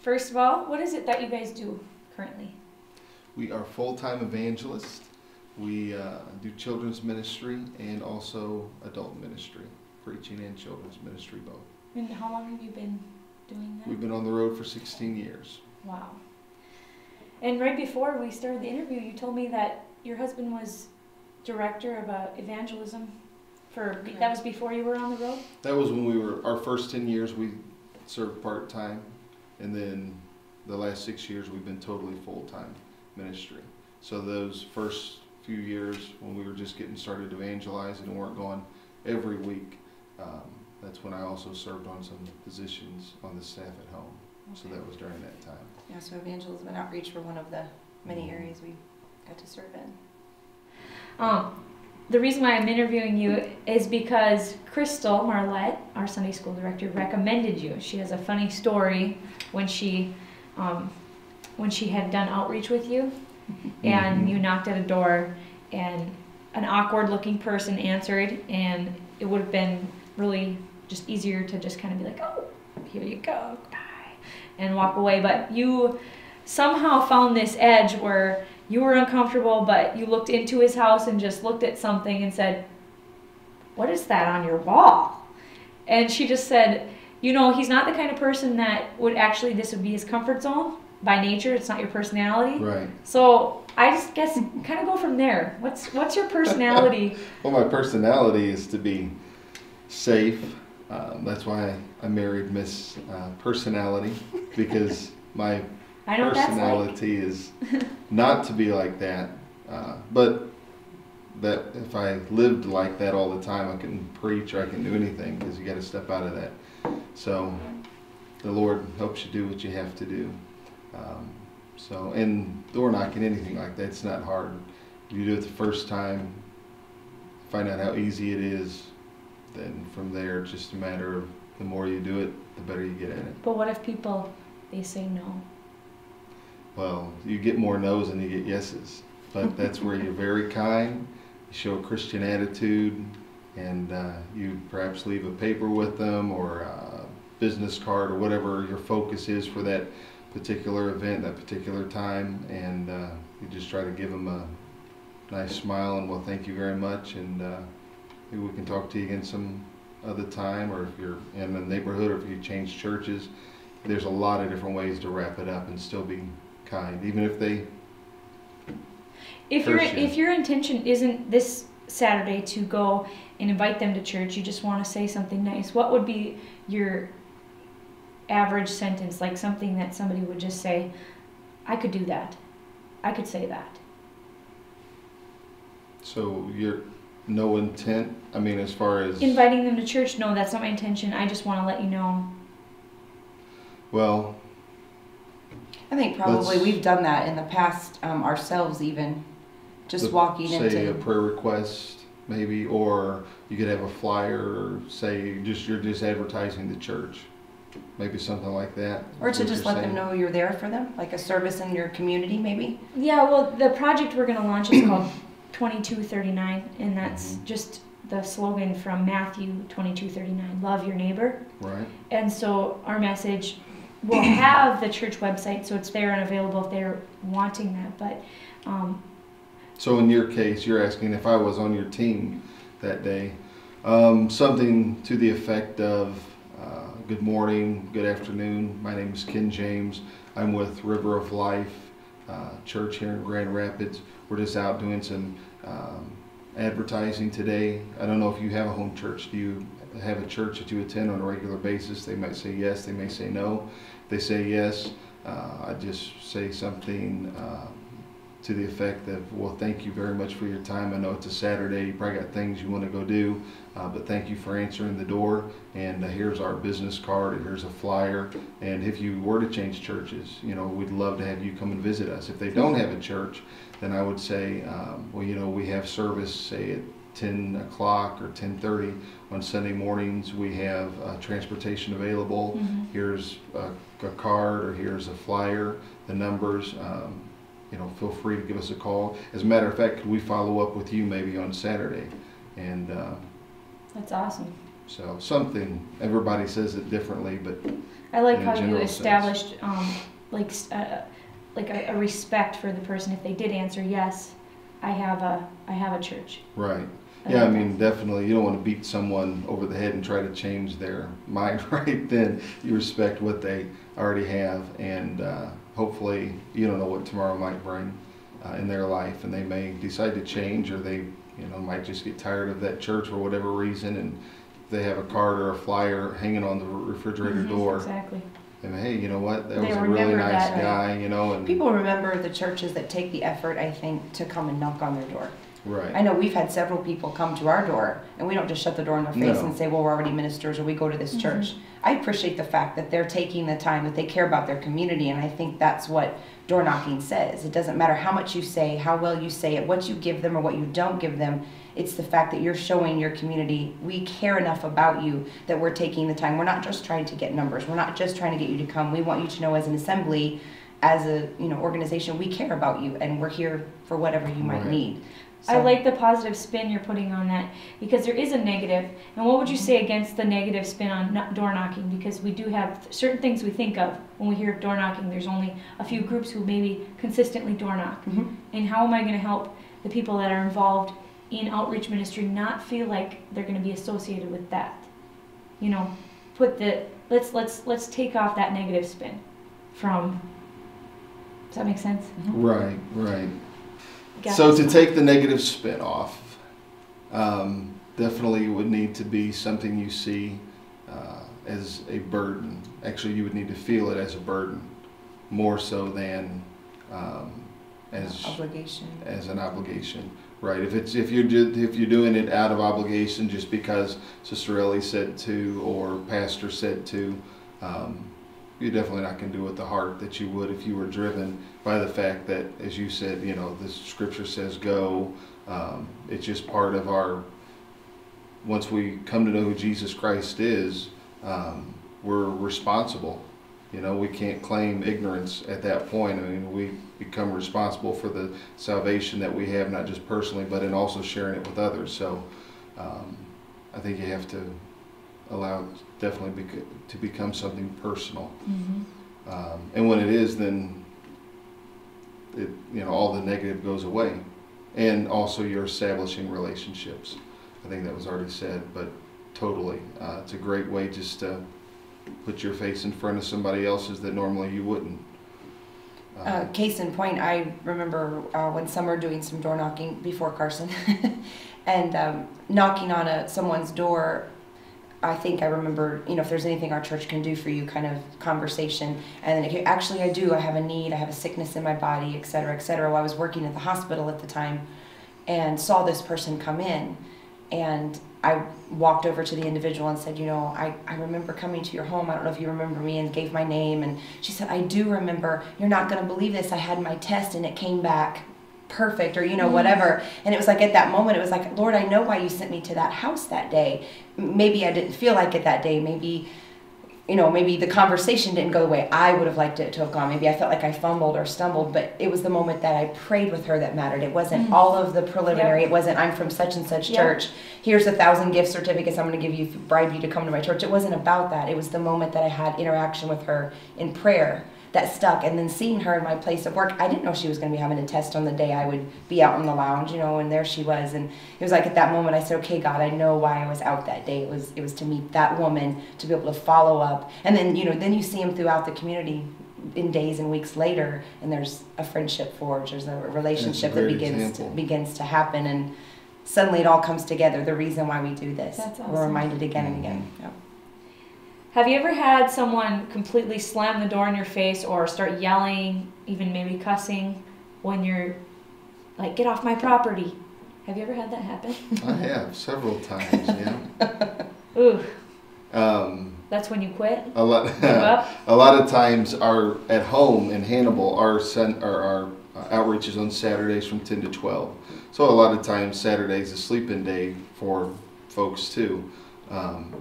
First of all, what is it that you guys do currently? We are full-time evangelists. We do children's ministry and also adult ministry, preaching and children's ministry both. And how long have you been doing that? We've been on the road for 16 years. Wow. And right before we started the interview, you told me that your husband was director of evangelism that was before you were on the road? That was when we were, our first 10 years we served part-time, and then the last 6 years we've been totally full-time ministry. So those first few years when we were just getting started evangelizing and weren't going every week, that's when I also served on some positions on the staff at home. Okay. So that was during that time. Yeah, so evangelism and outreach were one of the many areas we got to serve in. The reason why I'm interviewing you is because Crystal Marlette, our Sunday school director, recommended you. She has a funny story when she had done outreach with you, and you knocked at a door, and an awkward-looking person answered, and it would have been really just easier to just kind of be like, oh, here you go, bye, and walk away. But you somehow found this edge where you were uncomfortable, but you looked into his house and just looked at something and said, what is that on your wall? And she just said, you know, he's not the kind of person that would actually, this would be his comfort zone by nature. It's not your personality. Right. So I just guess kind of go from there. What's your personality? Well, my personality is to be safe. That's why I married Miss Personality, because my personality is not to be like that, but that if I lived like that all the time, I can preach or I can do anything, because you got to step out of that. So the Lord helps you do what you have to do. And door knocking, anything like that, it's not hard. You do it the first time, find out how easy it is, then from there it's just a matter of the more you do it, the better you get at it. But what if they say no? Well, you get more no's than you get yeses, but that's where you're very kind, you show a Christian attitude, and you perhaps leave a paper with them or a business card or whatever your focus is for that particular event, that particular time, and you just try to give them a nice smile and, well, thank you very much, and maybe we can talk to you again some other time, or if you're in the neighborhood or if you change churches. There's a lot of different ways to wrap it up and still be kind, even if they if your intention isn't this Saturday to go and invite them to church, you just want to say something nice, what would be your average sentence, like something that somebody would just say, I could do that, I could say that? So you're no intent, I mean, as far as inviting them to church? No, that's not my intention, I just want to let you know. Well, I think probably we've done that in the past ourselves, even just walking into, say, a prayer request maybe, or you could have a flyer, or say you're just advertising the church, maybe something like that. Or to just let them know you're there for them, like a service in your community maybe. Yeah, well, the project we're going to launch is called 2239, and that's just the slogan from Matthew 22:39, love your neighbor. Right. And so our message will have the church website, so it's there and available if they're wanting that. But so in your case, you're asking if I was on your team that day, something to the effect of, good morning, good afternoon, my name is Ken James, I'm with River of Life Church here in Grand Rapids. We're just out doing some advertising today. I don't know if you have a home church. Do you have a church that you attend on a regular basis? They might say yes, they may say no. If they say yes, I just say something to the effect of, well, thank you very much for your time. I know it's a Saturday, you probably got things you want to go do, but thank you for answering the door, and here's our business card, and here's a flyer, and if you were to change churches, you know, we'd love to have you come and visit us. If they don't have a church, then I would say, well, you know, we have service, say, at 10 o'clock or 10:30 on Sunday mornings. We have transportation available. Here's a card, or here's a flyer, the numbers. You know, feel free to give us a call. As a matter of fact, could we follow up with you maybe on Saturday? And that's awesome. So something, everybody says it differently, but I like in a how you general established like a respect for the person. If they did answer yes, I have a church. right. I Yeah, I like mean, definitely, you don't want to beat someone over the head and try to change their mind right then. You respect what they already have, and hopefully, you don't know what tomorrow might bring in their life, and they may decide to change, or they, might just get tired of that church for whatever reason, and they have a card or a flyer hanging on the refrigerator door. Exactly. And hey, you know what? That They was a really remember nice that, guy, and People remember the churches that take the effort, I think, to come and knock on their door. right. I know we've had several people come to our door, and we don't just shut the door in their face No. and say, well, we're already ministers, or we go to this church. I appreciate the fact that they're taking the time, that they care about their community, and I think that's what door knocking says. It doesn't matter how much you say, how well you say it, what you give them or what you don't give them. It's the fact that you're showing your community, we care enough about you that we're taking the time. We're not just trying to get numbers. We're not just trying to get you to come. We want you to know as an assembly, as a organization, we care about you, and we're here for whatever you might Right. need. I like the positive spin you're putting on that, because there is a negative. And what would you say against the negative spin on door knocking? Because we do have certain things we think of when we hear of door knocking. There's only a few groups who maybe consistently door knock. And how am I going to help the people that are involved in outreach ministry not feel like they're going to be associated with that? Let's take off that negative spin from. Does that make sense? Right, right. Got So it. to take the negative spin off, definitely would need to be something you see as a burden. Actually, you would need to feel it as a burden, more so than as Obligation. as an obligation. Right. If you're doing it out of obligation just because Sister Ellie said to or Pastor said to, you're definitely not going to do it with the heart that you would if you were driven by the fact that, as you said, the scripture says go. It's just part of our, once we come to know who Jesus Christ is, we're responsible. We can't claim ignorance at that point. I mean, we become responsible for the salvation that we have, not just personally, but in also sharing it with others. So I think you have to allow it definitely to become something personal. And when it is, then all the negative goes away, and also you're establishing relationships. I think that was already said, but totally, it's a great way just to put your face in front of somebody else's that normally you wouldn't. Case in point, I remember one summer doing some door knocking before Carson, and knocking on someone's door. I think I remember, if there's anything our church can do for you, kind of conversation. And then actually I do, I have a need, I have a sickness in my body, et cetera, et cetera. Well, I was working at the hospital at the time and saw this person come in, and I walked over to the individual and said, I remember coming to your home. I don't know if you remember me, and gave my name. And she said, I do remember. You're not going to believe this. I had my test and it came back perfect, or whatever. And it was like, at that moment, it was like, Lord, I know why you sent me to that house that day. Maybe I didn't feel like it that day. Maybe the conversation didn't go the way I would have liked it to have gone. Maybe I felt like I fumbled or stumbled, but it was the moment that I prayed with her that mattered. It wasn't all of the preliminary. It wasn't, I'm from such and such church. Here's 1,000 gift certificates I'm going to give you, bribe you to come to my church. It wasn't about that. It was the moment that I had interaction with her in prayer that stuck. And then seeing her in my place of work, I didn't know she was going to be having a test on the day I would be out in the lounge, and there she was. And it was like, at that moment I said, okay, God, I know why I was out that day. It was to meet that woman, to be able to follow up. And then, then you see them throughout the community in days and weeks later, and there's a friendship forged, there's a relationship that begins to happen, and suddenly it all comes together, the reason why we do this. That's awesome. We're reminded again and again. Yep. Have you ever had someone completely slam the door in your face or start yelling, even maybe cussing, when you're like, get off my property? Have you ever had that happen? I have, several times, yeah. Ooh. That's when you quit? A lot, Give up? a lot of times at home in Hannibal, our outreach is on Saturdays from 10 to 12. So a lot of times Saturday's a sleep-in day for folks too.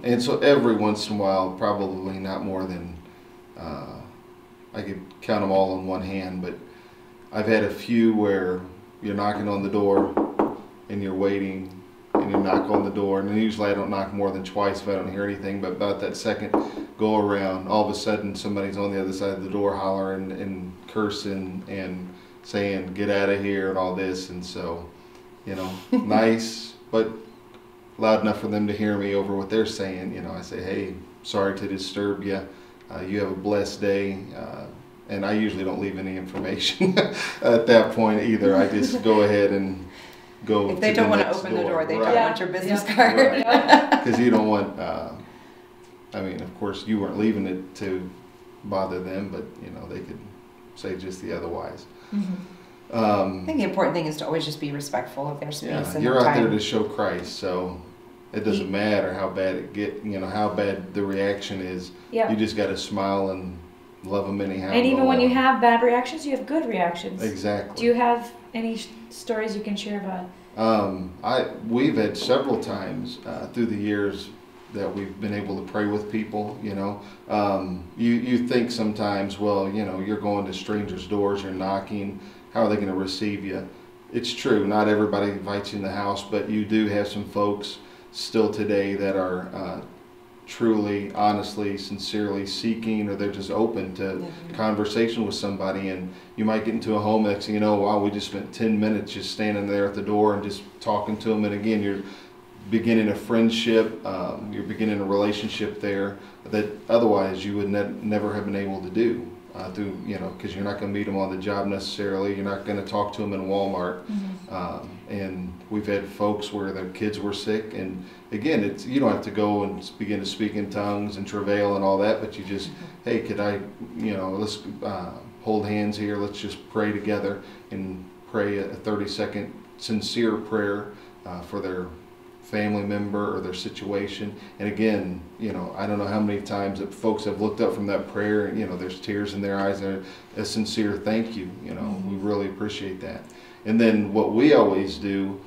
And so every once in a while, probably not more than, I could count them all on one hand, but I've had a few where you're knocking on the door and you're waiting, and you knock on the door. And usually I don't knock more than twice if I don't hear anything. But about that second go around, all of a sudden somebody's on the other side of the door hollering and cursing and saying, "Get out of here," and all this. And so, you know, nice, but loud enough for them to hear me over what they're saying. You know, I say, "Hey, sorry to disturb you. You have a blessed day." And I usually don't leave any information at that point either. I just go ahead and go. If they don't want to open the door, they don't want your business card. Because you don't want, I mean, of course, you weren't leaving it to bother them, but, you know, they could say just the otherwise. Mm-hmm. I think the important thing is to always just be respectful of their space. And you're their out time. there to show Christ, so it doesn't matter how bad it how bad the reaction is. Yeah. You just got to smile and love them anyhow. And even when you have bad reactions, you have good reactions. Exactly. Do you have any stories you can share about? We've had several times through the years that we've been able to pray with people. You know, you think sometimes, well, you know, you're going to strangers' doors, you're knocking. How are they going to receive you? It's true. Not everybody invites you in the house, but you do have some folks still today that are truly, honestly, sincerely seeking, or they're just open to conversation with somebody. And you might get into a home, next thing you know, wow, we just spent 10 minutes just standing there at the door and just talking to them. And again, you're beginning a friendship, you're beginning a relationship there that otherwise you would never have been able to do through, you know, because you're not going to meet them on the job necessarily. You're not going to talk to them in Walmart. And we've had folks where their kids were sick, and again, it's, you don't have to go and begin to speak in tongues and travail and all that, but you just, hey, could I, you know, let's hold hands here, let's just pray together and pray a 30-second sincere prayer for their family member or their situation. And again, you know, I don't know how many times that folks have looked up from that prayer and, you know, there's tears in their eyes and a sincere thank you, you know, we really appreciate that. And then what we always do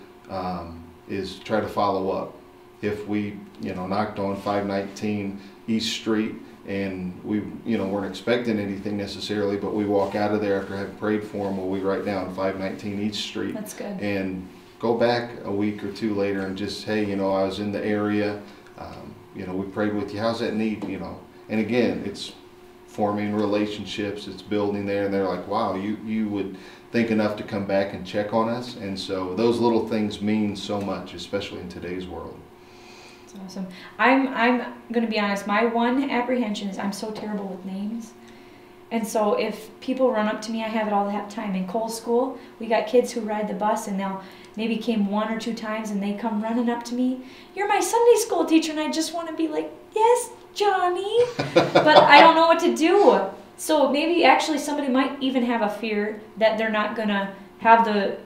is try to follow up. If we, you know, knocked on 519 East Street and we, you know, weren't expecting anything necessarily, but we walk out of there after having prayed for them, well, we write down 519 East Street. That's good. And go back a week or two later and just, hey, you know, I was in the area, you know, we prayed with you, how's that need, you know. And again, it's forming relationships, it's building there, and they're like, wow, you would think enough to come back and check on us. And so those little things mean so much, especially in today's world. That's awesome. I'm going to be honest, my one apprehension is I'm so terrible with names. And so if people run up to me, I have it all the time. In Cole's school, we got kids who ride the bus, and they'll maybe came 1 or 2 times, and they come running up to me. You're my Sunday school teacher, and I just want to be like, yes, Johnny. But I don't know what to do. So maybe actually somebody might even have a fear that they're not going to have the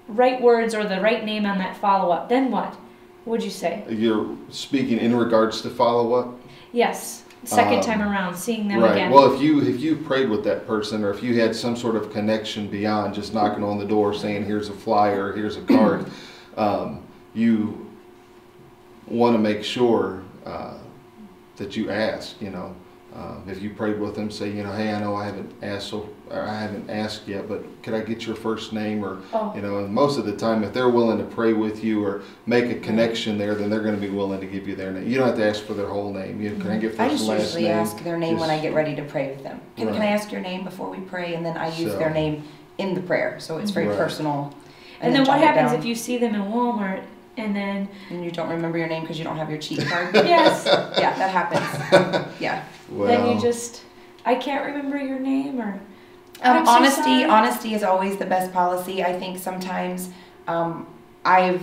right words or the right name on that follow-up. Then what? What would you say? You're speaking in regards to follow-up? Yes. Second time around, seeing them right. again. Well, if you prayed with that person, or if you had some sort of connection beyond just knocking on the door saying, here's a flyer, here's a card, you want to make sure that you ask, you know. If you prayed with them, say, you know, hey, I know I haven't asked yet, but could I get your first name? Or, you know, and most of the time, if they're willing to pray with you or make a connection there, then they're going to be willing to give you their name. You don't have to ask for their whole name. Can I get first and last name? I just usually ask their name when I get ready to pray with them. Can I ask your name before we pray? And then I use their name in the prayer, so it's very personal. And then what happens if you see them in Walmart and you don't remember your name because you don't have your cheat card? Yes. Yeah, that happens. Yeah. Well, then you just, I can't remember your name, or honesty is always the best policy. I think sometimes I've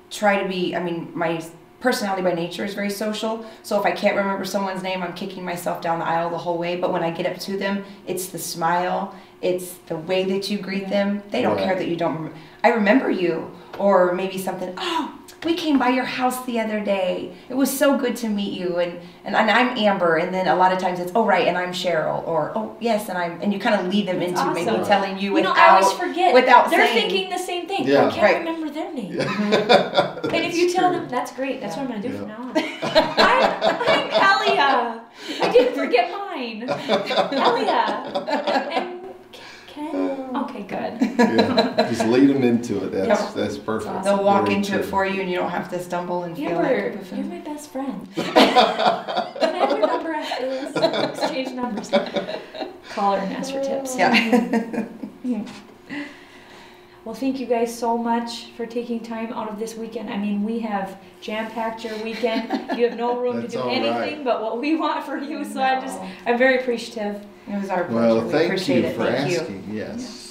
tried to be, I mean, my personality by nature is very social, so if I can't remember someone's name, I'm kicking myself down the aisle the whole way. But when I get up to them, it's the smile, it's the way that you greet them. They don't care that you don't remember. I remember you. Or maybe something, oh, we came by your house the other day. It was so good to meet you. And I'm Amber. And then a lot of times it's, oh, right, and I'm Cheryl. Or, oh, yes, and you kind of lead them into maybe telling you without, I always forget. They're saying, thinking the same thing. Yeah. I can't remember their name. Yeah. And if you tell them, that's great. That's what I'm going to do from now on. I'm Ellia. I didn't forget mine. Ellia. And Ken. Okay, good. Yeah, just lead them into it. That's Yep. that's perfect. That's They'll walk Very into true. it for you, and you don't have to stumble and feel like a You're buffoon. my best friend. Can I have your number after this? Exchange numbers. Call her and ask for tips. Yeah. Well, thank you guys so much for taking time out of this weekend. I mean, we have jam-packed your weekend. You have no room to That's do all anything right. but what we want for you. So No. I'm very appreciative. It was our pleasure. Well, We thank appreciate you it. for Thank you. asking. Yes.